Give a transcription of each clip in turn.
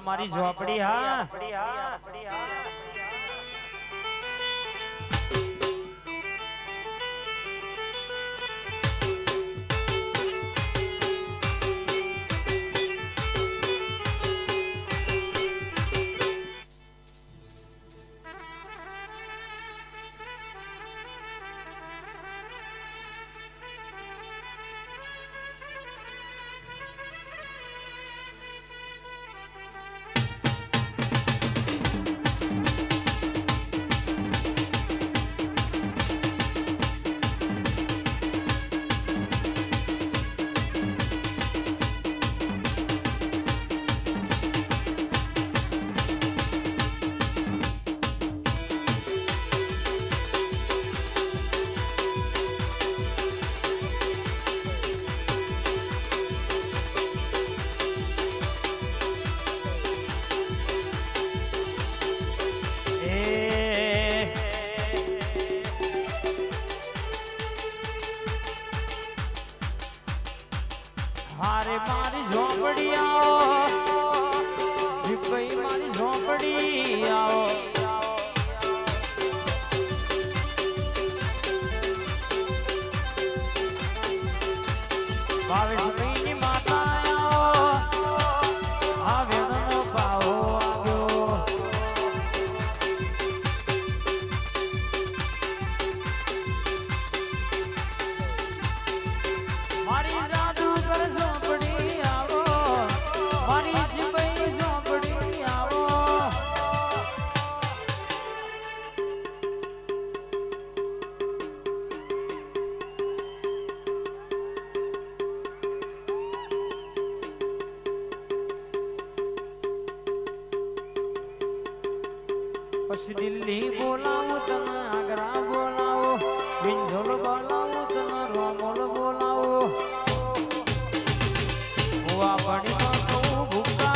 મારી ઝોપડી હા હારે મારી ઝોપડી આવો જીભાઈ મારી ઝોપડી આવો ભાવેશ ભાઈની માતા આવો આવ્યો પાવો આવ્યો મારી જાદુ કર ઝોપડી આવો મારી જીભાઈ ઝોપડી આવો પછી દિલ્હી બોલાવું તને આગ્રા બોલાવો વિંઝોલ બોલાવું તને રોમોલ બોલાવો હુઆ પડી તો ભૂકા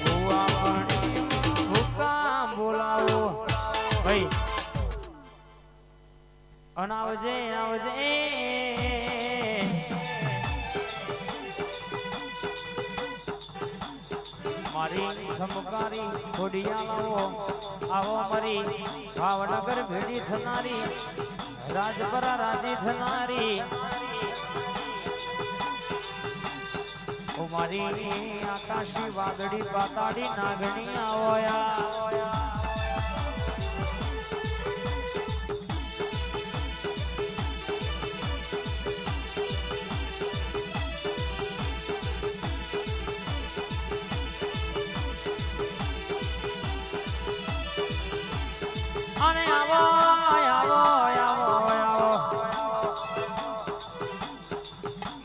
હુઆ પડી ભૂકા બોલાવો ભાઈ અનાવજે આવજે મારી ધમકારી ખોડિયાલાઓ આવો મારી ભાવનગર ભેડી થનારી રાજપરા રાજી થનારી ઓ મારી આકાશી વાદળી પાતાળી નાગણી આવોયા અને આવો આવો આવો આવો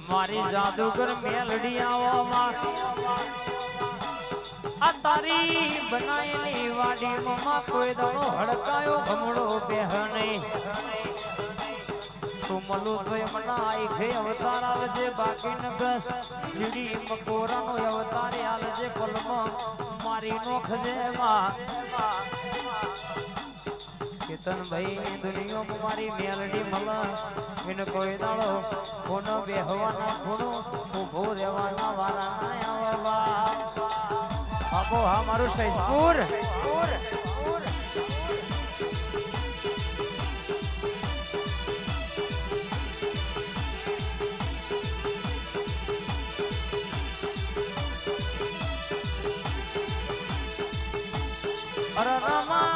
મારી જાદુગર મેલડી આવો આ તારી બનાયેલી વાડી માં કોઈ દાડો હડકાયો ભમડો બેહ નહીં તું મલું તો એમના આખે અવતાર આવજે બાકી નગસ જીડી મકોરાનો અવતાર આવજે પલમાં મારી નોખજે માં કેતન ભાઈ દુનિયા મારી મેલડી મલા વિન કોઈ દાડો કોનો બેહવાના ખૂણો ઉભો રહેવાના વાલા ના આવવા આપો હા મારું સૈદપુર અરે રામા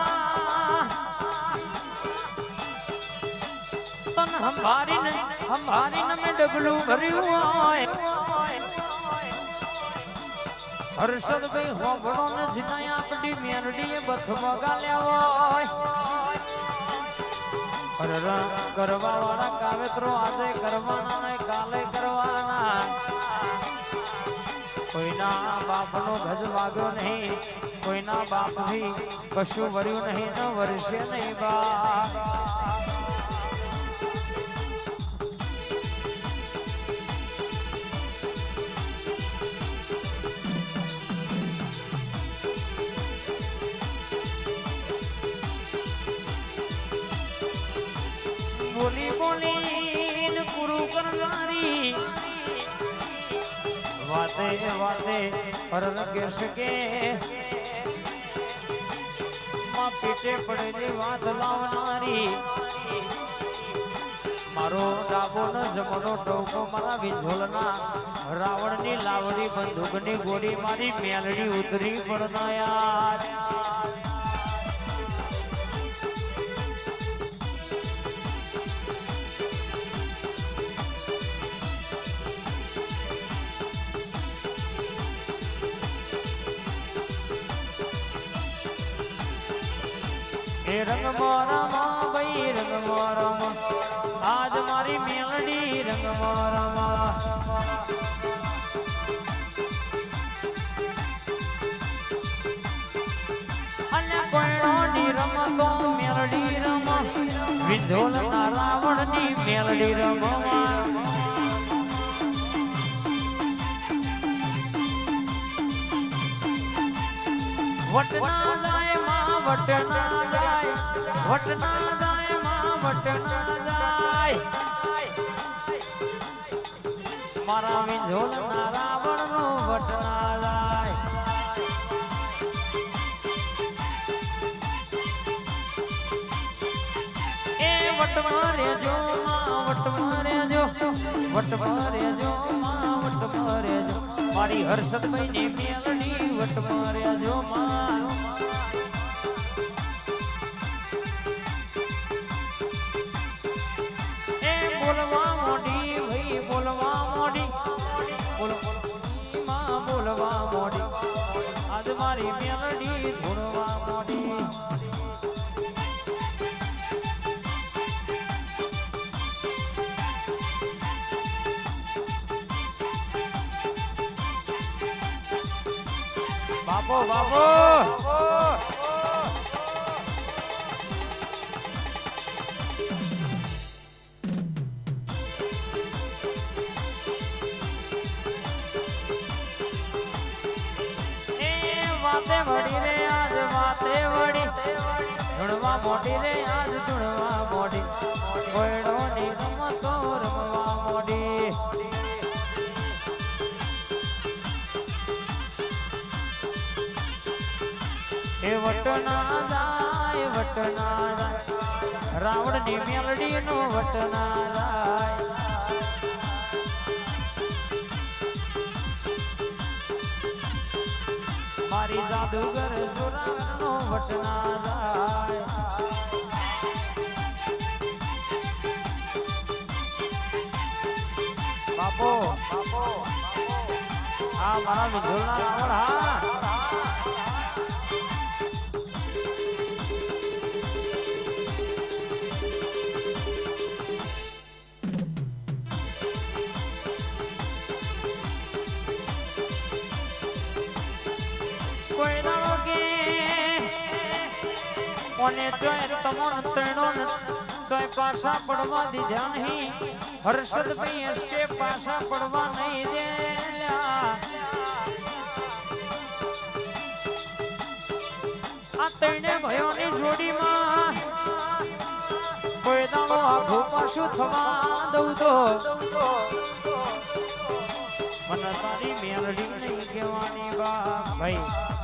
તન હંભારીને મેં ડબલું ભર્યું હોય હર્ષદભાઈ હોબળો ને જીનાય આપડી મેરડીએ બથ બગાલ્યા હોય અરે કરવા વાળા કાવેત્રો આજે કરવાના ને કાલે કરવાના કોઈના બાપનો ગજ વાગ્યો નહીં કોઈના બાપથી કશું વર્યું નહીં ન વર્ષે નહીં બા બોલી બોલી વાતે વાતે હરણ કેશ કે માં પીઠે પડેલી વાત લાવનારી મારો ડાબો ન જમણો ટોકો મારા વિંધોલના રાવણની લાવડી બંદૂકની ગોળી મારી મેલડી ઉતરી પડના યાર એ રંગ મોરામાં ભાઈ રંગ મોરામાં આજ મારી મેલડી રંગ મોરામાં અને કોયણોની રમતો મેલડી રમા વિંધોલના રાવણની મેલડી રમવા વટના જાય માં વટના જાય વટના જાય માં વટના જાય મારા વિંધોલના રાવણનો વટના જાય એ વટમાં રેજો માં વટમાં રેજો વટમાં રેજો માં વટમાં રેજો મારી હર્ષદભાઈની મેલડી વટમાં રેજો માં બોલવા મોડી ભાઈ બોલવા મોડી બોલવા મોડી આજ મારી મેલડી ધૂણવા મોડી બાપો બાપો વાતે વડી રે આજ વાતે વડી ધૂણવા મોટી રે આજ ધૂણવા મોટી કોયડોની રમતો રમવા મોટી એ વટના જાય રાવણની મેલડીનો વટના જાય મારી જાદુગર સુરાનો વટના જાય બાપો આ મારા વિંધોલના રાવણ હા કોઈ દાડો કે ઓને જોઈ તમોન ત્રણોન તોય પાછા પડવા દીધા નહીં હર્ષદભાઈ એસકે પાછા પડવા નહીં દેલા આ ત્રણે ભયોની જોડીમાં કોઈ દાડો આખું પાછું થવા દઉં તો મને તારી મેલડી નહીં કહેવાની બા ભાઈ